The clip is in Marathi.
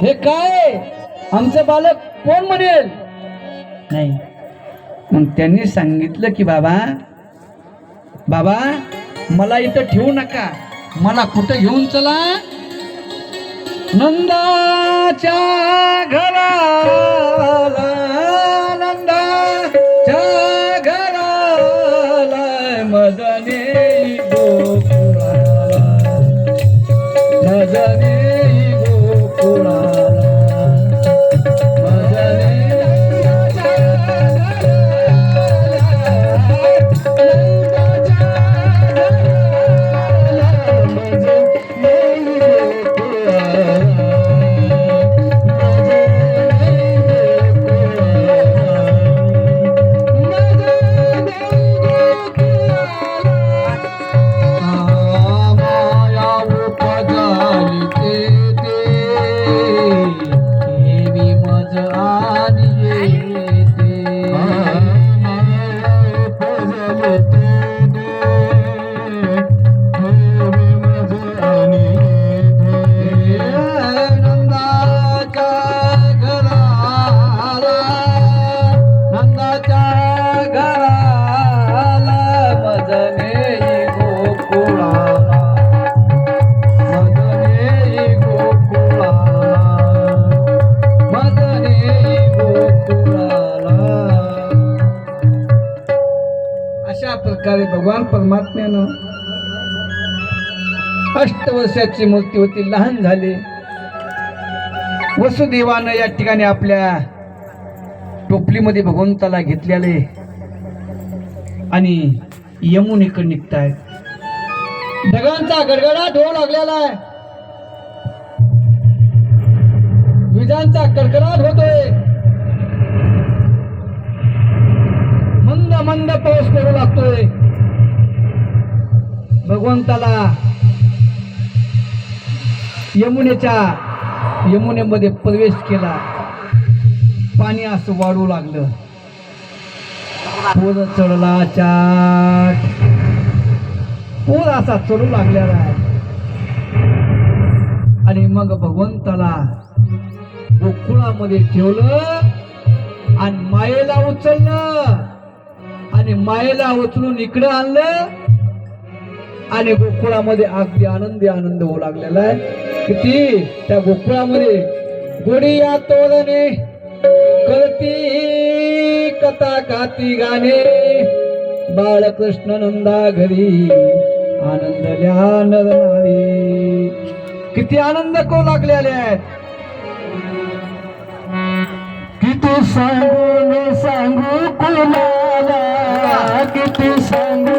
हे काय आमचं बालक कोण म्हणेल? नाही. मग त्यांनी सांगितलं की बाबा बाबा मला इथं ठेवू नका, मला कुठं घेऊन चला? नंदाच्या घराला, नंदाच्या घराला मदने गोकुळाला, मदने गोकुळाला, मदने प्रकारे भगवान परमात्म्यानं 8 वर्षाची मूर्ती होती, लहान झाले. वसुदेवानं या ठिकाणी आपल्या टोपलीमध्ये भगवंताला घेतलेले आणि यमुनेकडे निघतायत. ढगांचा गडगडाट होऊ लागलेला आहे, विजांचा कडकडाट होतोय, मंद मंद पाऊस पडू लागतोय. भगवंताला यमुनेमध्ये प्रवेश केला, पाणी असं वाढू लागलं, पूर चढला, चाट पूर असा चढू लागलेला आहे. आणि मग भगवंताला गोकुळामध्ये ठेवलं आणि मायेला उचललं आणि मायेला उचलून इकडं आणलं आणि गोकुळामध्ये अगदी आनंद होऊ लागलेला आहे. किती त्या गोकुळामध्ये गोडिया तोरणे करती कथा गाती गाणे, बाळकृष्ण नंदा घरी आनंदल्या नरनारी. किती आनंद करू लागलेले आहेत. किती सांगू कोणाला, किती सांगू